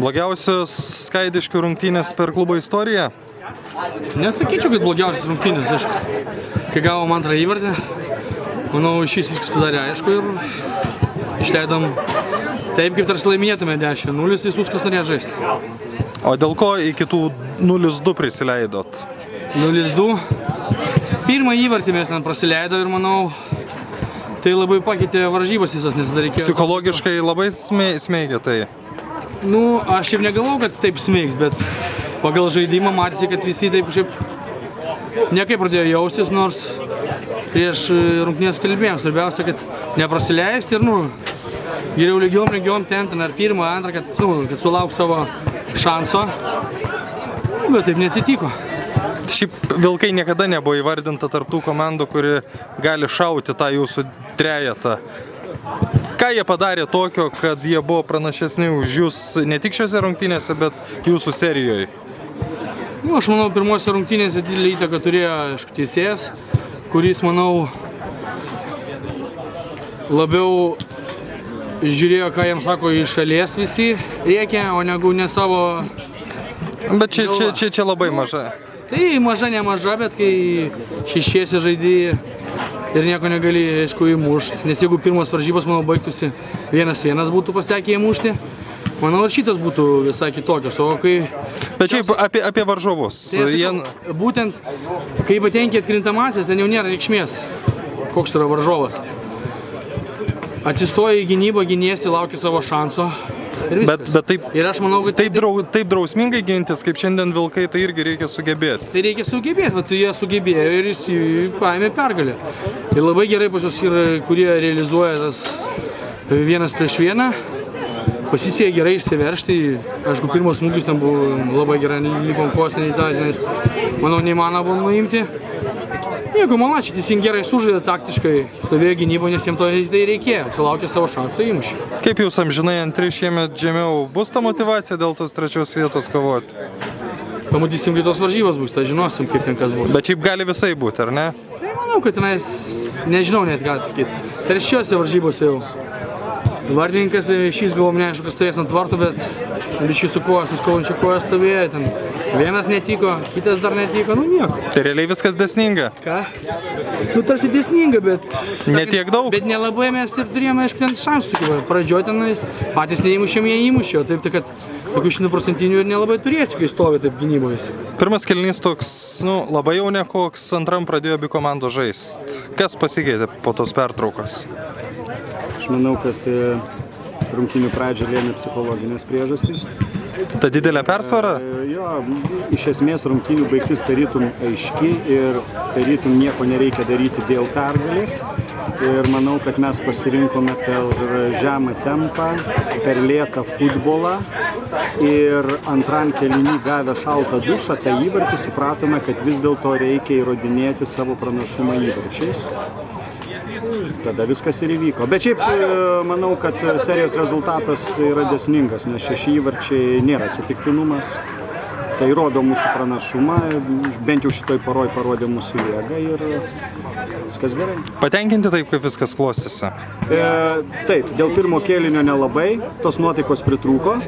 Blogiausios Skaidiškių rungtynės per klubo istoriją? Nesakyčiau, kad blogiausias rungtynės, aišku. Kai gavom antrą įvartį, manau, šis viskas padarė aišku ir išleidom taip, kaip tarsi laimėtume 10-0 visus, kas norėjo žaisti. O dėl ko iki tų 0-2 prisileidot? 0-2. Pirmą įvartį mes ten prasileido ir manau, tai labai pakeitė varžybas visas, nes dar reikėjo... Psichologiškai labai smeigia tai? Nu, aš šiaip negalvau, kad taip smeigs, bet pagal žaidimą matėsi, kad visi taip šiaip nekaip pradėjo jaustis, nors prieš rungtynės kalbėjom. Svarbiausia, kad neprasileisti ir, geriau lygiom ten ar pirmą, antrą, kad sulauk savo šanso, bet taip neatsitiko. Šiaip Vilkai niekada nebuvo įvardinta tarp tų komandų, kuri gali šauti tą jūsų trejetą. Ką jie padarė tokio, kad jie buvo pranašesni už jūs ne tik šiose rungtynėse, bet jūsų serijoje? Aš manau, pirmose rungtynėse didelį įtaką turėjo teisėjas, kuris, manau, labiau žiūrėjo, ką jiems sako iš šalies visi rėkia, o negu ne savo... Bet čia labai maža. Tai maža, nemaža, bet kai šešiesi žaidži ir nieko negali, aišku, įmušti. Nes jeigu pirmos varžybos, manau, baigtųsi 1-1 būtų pasiekę įmušti, manau, ir šitas būtų visai kitokios. O kai... Bet šiaip apie varžovus. Tai būtent, kai patenki atkrintamasis, ten jau nėra reikšmės, koks yra varžovas. Atsistoji į gynybą, gyniesi, lauki savo šanso. Bet taip, ir aš manau, kad taip drausmingai gintis, kaip šiandien Vilkai, tai irgi reikia sugebėti. Tai reikia sugebėti, va, jie sugebėjo ir jis paėmė pergalę. Ir labai gerai pas jūs yra, kurie realizuoja tas 1-1, pasisekė gerai išsiveržti. Aišku, pirmas smūgis ten buvo labai gerai, lipom kostinį tą, nes manau, neįmanoma buvo nuimti. Jeigu Malačiai teisingai gerai sužaidė taktiškai, stovėjo gynybo, nes jiems tai reikėjo, sulaukė savo šansą įmušį. Kaip jūs amžinai antri šiemet žemiau, bus ta motyvacija dėl tos trečios vietos kovoti? Pamatysim, kai tos varžybos bus, tai žinosim, kaip ten kas bus. Bet šiaip gali visai būti, ar ne? Tai manau, kad tenais, nežinau net ką atsakyti. Trečiose varžybose jau. Vartininkas šis galvom neaišku, kas stovės ant vartų, bet biškį su skaudančia koja stovėjo, ten vienas netiko, kitas dar netiko, nieko. Tai realiai viskas dėsninga? Ką? Tarsi dėsninga, bet... Ne tiek daug? Bet nelabai mes ir turėjome, aišku, ten šansų tokių. Pradžioj tenais patys neįmušėm, jie įmušė, taip kad tokių 100% ir nelabai turėsi, kai stovi taip gynybojais. Pirmas kėlinys toks, labai jau nekoks, antram pradėjo abi komandos žaisti. Kas pasikeitė po tos pertraukos? Aš manau, kad rungtynių pradžią lėmė psichologinės priežastys. Ta didelė persvara? Jo, iš esmės rungtynių baigtis tarytum aiški ir tarytum nieko nereikia daryti dėl pergalės. Ir manau, kad mes pasirinkome per žemą tempą, per lėtą futbolą ir antram kėliny gavę šaltą dušą, tą įvartį supratome, kad vis dėlto reikia įrodinėti savo pranašumą įvarčiais. Tada viskas ir įvyko. Bet šiaip manau, kad serijos rezultatas yra dėsningas, nes 6 įvarčiai nėra atsitiktinumas. Tai rodo mūsų pranašumą, bent jau šitoj poroj parodė mūsų jėgą ir viskas gerai. Patenkinti taip, kaip viskas klostėsi? Taip, dėl pirmo kėlinio nelabai, tos nuotaikos pritrūko.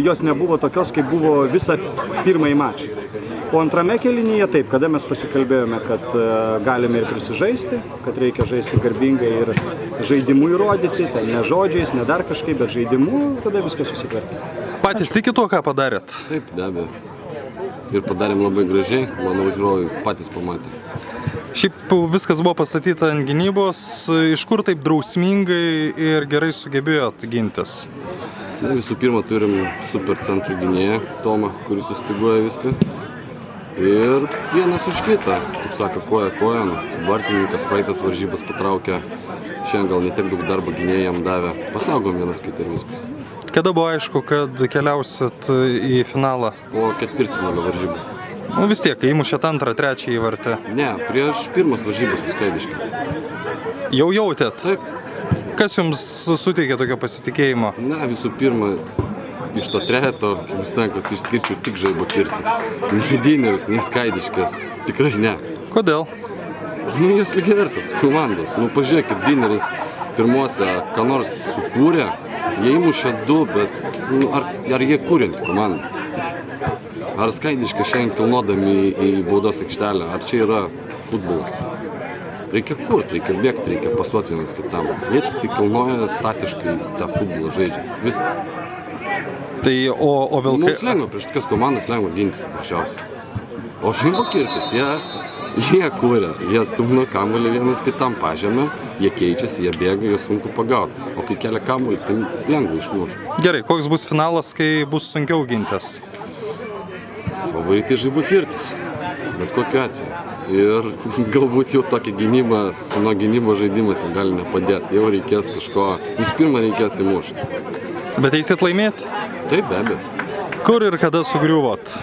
Jos nebuvo tokios, kaip buvo visą pirmąjį mačą. O antrame kėlinyje taip, kada mes pasikalbėjome, kad galime ir prisižaisti, kad reikia žaisti garbingai ir žaidimu įrodyti, tai ne žodžiais, ne dar kažkaip, bet žaidimu, tada viskas susitvarkė. Patys tiki tuo, ką padarėt? Taip, be abejo. Ir padarėm labai gražiai, manau, žiūrovai patys pamatė. Šiaip viskas buvo pastatyta ant gynybos, iš kur taip drausmingai ir gerai sugebėjot gintis? Visų pirma, turim super centrų gynėją, Tomą, kuris sustyguoja viską. Ir vienas už kitą, kaip sako, koja kojan. Vartininkas praeitas varžybas patraukė, šiandien gal netiek daug darbo gynėjai jam davė. Pasaugom vienas kitą ir viskas. Kada buvo aišku, kad keliausit į finalą? Po ketvirtfinalio varžybų. Vis tiek, kai įmušėt antrą, trečią įvartį. Ne, prieš pirmas varžybas su Skaidiškiu. Jau jautėt? Taip. Kas jums suteikė tokio pasitikėjimo? Na, visų pirma, iš to trejeto, kaip jūs sakot, išskirčiau tik Žaibo Kirtį. Nei Dynerius, nei Skaidiškės. Tikrai ne. Kodėl? Jos lygiavertas komandos. Pažiūrėkit, Dyneris pirmuose ką nors sukūrė, Jie įmušė 2, bet ar jie kūrinti komandą? Ar Skaidiškai šiandien kilnodami į baudos aikštelę? Ar čia yra futbolas? Reikia kurti, reikia bėgti, reikia pasuoti vienas kitam. Jie tik kilnoja statiškai tą futbolą žaidžia. Viskas. Tai o Vilkai... Mums lengva, prieš tokias komandas lengva ginti, paprasčiausiai. O Žimbokirkis, jie kūrė, jie stumdo kamuolį vienas kitam pažemę, jie keičiasi, jie bėga, jie sunku pagauti. O kai kelia kamuolį, tai lengva išmuš. Gerai, koks bus finalas, kai bus sunkiau gintis? Favoritai Žimbokirkis, bet kokiu atveju. Ir galbūt jau tokia gynyba, nuo gynybos žaidimas jau gali nepadėti. Jau reikės kažko, visų pirma reikės įmušti. Bet eisit laimėti? Taip, be abejo. Kur ir kada sugriuvot?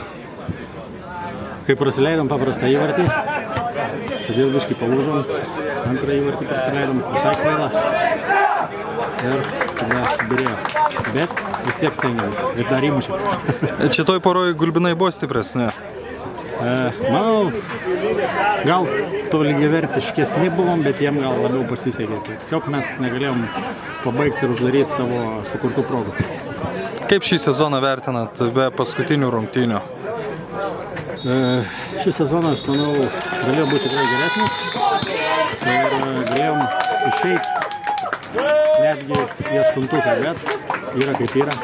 Kai prasileidom paprastą įvartį, todėl biškai palūžom, antrą įvartį prasileidom, visai kvailą ir tada subirėjo. Bet vis tiek stengiamės ir dar įmušėm. Šitoj poroj Gulbinai buvo stipresni. Manau, gal to lygiavertiškesni buvom, bet jiem gal labiau pasisekė. Tiesiog mes negalėjom pabaigti ir uždaryti savo sukurtų progų. Kaip šį sezoną vertinat be paskutinių rungtynių? Šis sezonas, manau, galėjo būti tikrai geresnis ir galėjom išeiti netgi į aštuntuką, bet yra kaip yra,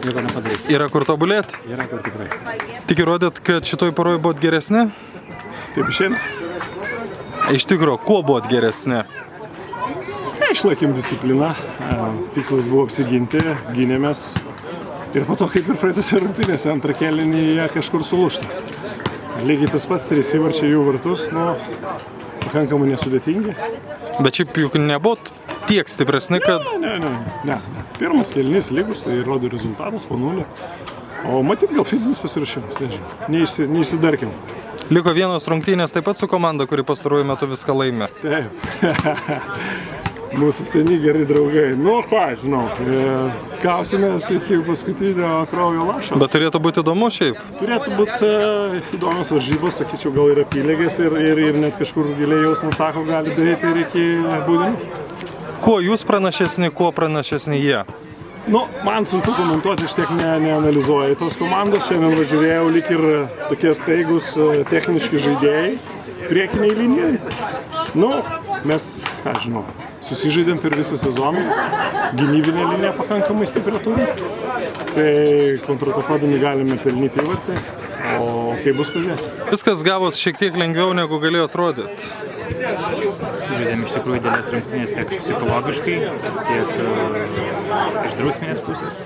nieko nepadarys. Yra kur tobulėti? Yra kur tikrai. Tik įrodėt, kad šitoj poroj buvot geresni? Taip išėn. Iš tikrųjų, kuo buvot geresni? Išlaikėm discipliną, tikslas buvo apsiginti, gynėmės ir po to, kaip ir praeitose rungtynėse, antrą kėlinį jie kažkur sulūžta. Lygiai tas pats 3 įvarčiai jų vartus, pakankamai nesudėtingi. Bet šiaip juk nebuvot tiek stipresni, kad... Ne. Pirmas kėlinys lygus, tai rodo rezultatas po 0. O matyt, gal fizinis pasiruošimas, nežinau, neišsidarkim. Liko vienos rungtynės taip pat su komanda, kuri pastaruoju metu viską laimė. Taip. Mūsų seni geri draugai. Žinau, kausimės iki paskutinio kraujo lašo. Bet turėtų būti įdomu šiaip. Turėtų būti įdomios varžybos, sakyčiau, gal ir apylygės ir net kažkur giliai jausmas sako, gali daryti ir iki baudinių. Kuo jūs pranašesni, kuo pranašesni jie? Man sunku komentuoti, aš tiek neanalizuoju tos komandos. Šiandien važiavėjau lyg ir tokie staigus techniški žaidėjai priekiniai linijai. Mes, susižaidėm per visą sezoną, gynybinę liniją pakankamai stiprią turim, tai kontratakuodami galime pelnyti įvartį, o kai bus pažiūrėsim. Viskas gavos šiek tiek lengviau, negu galėjo atrodyti. Sužaidėm iš tikrųjų didelės rungtynės tiek psichologiškai, tiek iš drausminės pusės,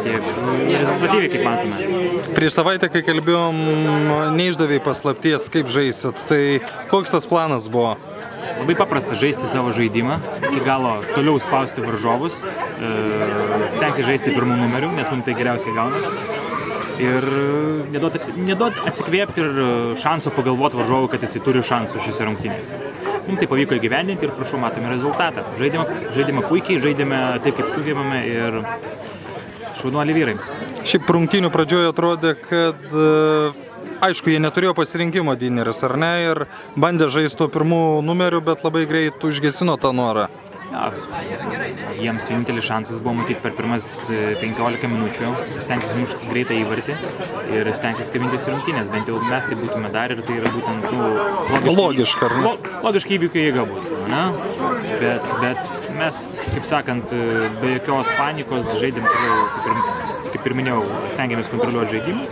tiek rezultatyviai, kaip matome. Prieš savaitę, kai kalbėjom, neišdavei paslapties, kaip žaisit, tai koks tas planas buvo? Labai paprasta žaisti savo žaidimą, iki galo toliau spausti varžovus, stengti žaisti pirmų numerių, nes mums tai geriausiai gaunas. Ir neduot atsikvėpti ir šanso pagalvoti varžovui, kad jisai turi šansų šiose rungtynėse. Mums tai pavyko įgyvendinti ir prašau, matome rezultatą. Žaidėme puikiai, žaidėme taip, kaip sugebame ir šaunuoliai vyrai. Šiaip rungtynių pradžioje atrodė, kad aišku, jie neturėjo pasirinkimo Dineris, ar ne, ir bandė žaisti to pirmų numerių, bet labai greit užgesino tą norą. Jiems vienintelis šansas buvo matyti per pirmas 15 minučių, stengtis mušti greitą įvartį ir stengtis kabintis rungtynės, bent jau mes tai būtume dar ir tai yra būtent logiška, ar ne? Logiška įvykių jėga būtų, ne? Bet mes, kaip sakant, be jokios panikos žaidėm toliau, kaip ir minėjau, stengiamės kontroliuoti žaidimą.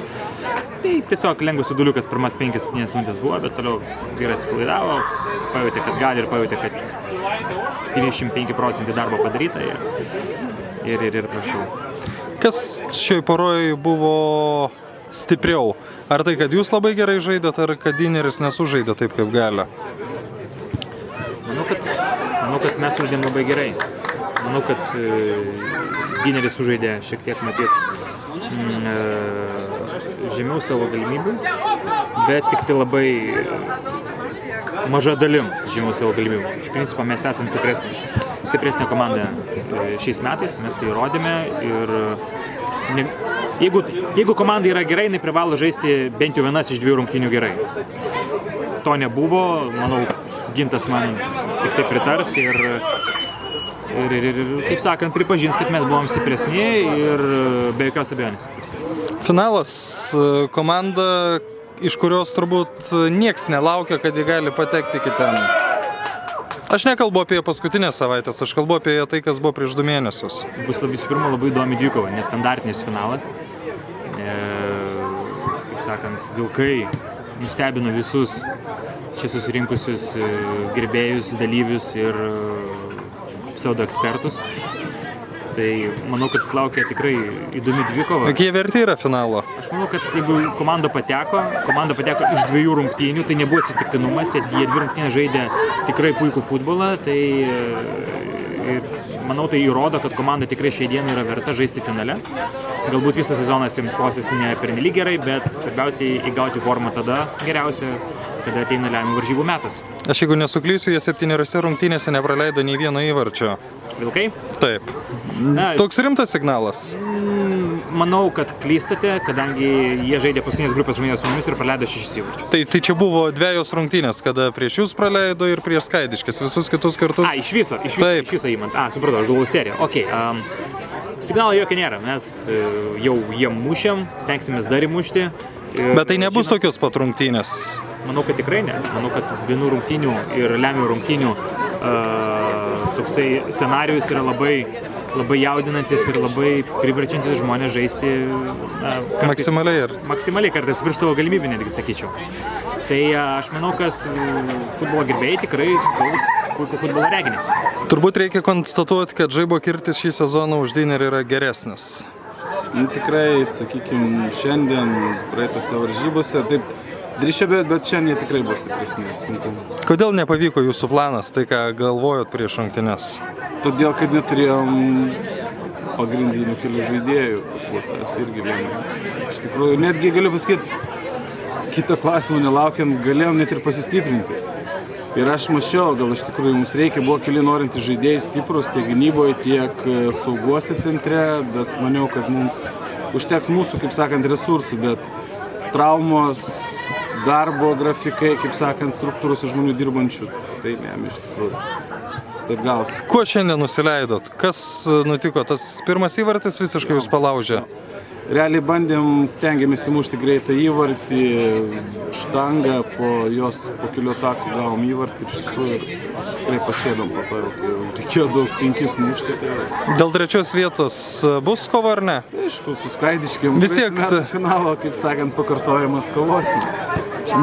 Tai tiesiog lengvas suduliukas pirmas 5-7 minutės buvo, bet toliau vyrai atsipalaidavo, pajutė, kad gali ir pajutė, kad 95% darbo padaryta ir prašau. Kas šioj poroj buvo stipriau? Ar tai, kad jūs labai gerai žaidėt, ar kad Dineris nesužaidė taip, kaip gali? Manau, kad mes sužaidėm labai gerai. Manau, kad Dineris sužaidė šiek tiek žemiau savo galimybių, bet tik tai labai maža dalim žemiau savo galimybių. Iš principo mes esame stipresnė komanda šiais metais, mes tai įrodėme ir jeigu komanda yra gerai, jinai privalo žaisti bent jau vienas iš 2 rungtynių gerai. To nebuvo, manau, Gintas man tik tai pritars ir ir, kaip sakant, pripažins, kad mes buvom stipresni ir be jokios abejonės stipresni. Finalas komanda, iš kurios turbūt nieks nelaukia, kad jie gali patekti iki ten. Aš nekalbu apie paskutinės savaitės, aš kalbu apie tai, kas buvo prieš 2 mėnesius. Bus visų pirma labai įdomi dvikova, nestandartinis finalas. Kaip sakant, Vilkai nustebino visus čia susirinkusius gerbėjus, dalyvius ir pseudo ekspertus. Tai manau, kad laukia tikrai įdomi dvikova. Kiek jie verti yra finalo? Aš manau, kad jeigu komanda pateko iš 2 rungtynių, tai nebuvo atsitiktinumas, jie 2 rungtynės žaidė tikrai puikų futbolą, tai manau, tai įrodo, kad komanda tikrai šiai dienai yra verta žaisti finale. Galbūt visą sezoną jiems klostėsi ne pernelyg gerai, bet svarbiausiai įgauti formą tada geriausia, kada ateina lemiamų varžybų metas. Aš jeigu nesuklysiu, jie 7 rungtynėse nepraleido nei vieno įvarčio. Vilkai? Taip. Na, Toks rimtas signalas. Manau, kad klystate, kadangi jie žaidė paskutinės grupės žmonės su mumis ir praleido 6 įvarčius. Tai čia buvo 2 rungtynės, kada prieš jūs praleido ir prieš Skaidiškis, visus kitus kartus. Iš viso įmant. Supratau, aš galvoju seriją. Okay, signalo jokio nėra, mes jau jiem mušėm, stengsimės dar įmušti. Bet tai nebus tokios pat rungtynės. Manau, kad tikrai ne. Manau, kad vienų rungtynių ir lemiamų rungtynių toksai scenarijus yra labai jaudinantis ir labai priverčiantis žmonės žaisti maksimaliai kartais virš savo galimybių, netgi sakyčiau. Tai aš manau, kad futbolo gerbėjai tikrai gaus puikų futbolo reginį. Turbūt reikia konstatuoti, kad Žaibo Kirtis šį sezoną už Dinerį yra geresnis. Tikrai, sakykime, šiandien praeitose varžybose, taip drįšia, bet šiandien jie tikrai buvo stipresni. Kodėl nepavyko jūsų planas, tai ką galvojot prieš rungtynes? Todėl, kad neturėjom pagrindinių kelių žaidėjų, tas irgi viena. Iš tikrųjų, netgi galiu pasakyti, kito klausimo nelaukiant, galėjom net ir pasistiprinti. Ir aš mačiau, gal iš tikrųjų mums reikia, buvo keli norintys žaidėjai stiprus tiek gynyboje, tiek sauguose centre, bet maniau, kad mums užteks mūsų, kaip sakant, resursų, bet traumos, darbo grafikai, kaip sakant, struktūros žmonių dirbančių, tai ne, iš tikrųjų. Taip gausi. Kuo šiandien nusileidot? Kas nutiko? Tas pirmas įvartis visiškai jūs palaužė? Realiai bandėm, stengiamės įmušti greitą įvartį, štangą, po kelių atakų gavom įvartį ir iš tikrųjų tikrai pasėdom po to, jau reikėjo daug 5 mušti. Dėl 3 vietos bus kova ar ne? Aišku, su Skaidiškim metų finalo, kaip sakant, pakartojimas kovosim.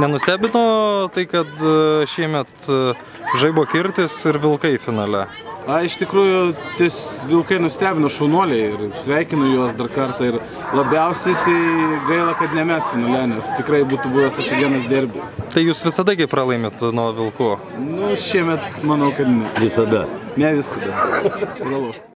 Nenustebino tai, kad šiemet Žaibo Kirtis ir Vilkai finale? Iš tikrųjų, Vilkai nustebino šaunuoliai ir sveikinu juos dar kartą ir labiausiai tai gaila, kad ne mes finale, nes tikrai būtų buvęs atsigenas derbis. Tai jūs visada kaip pralaimit nuo Vilkų? Šiemet manau, kad ne. Visada. Ne visada. Pralošt.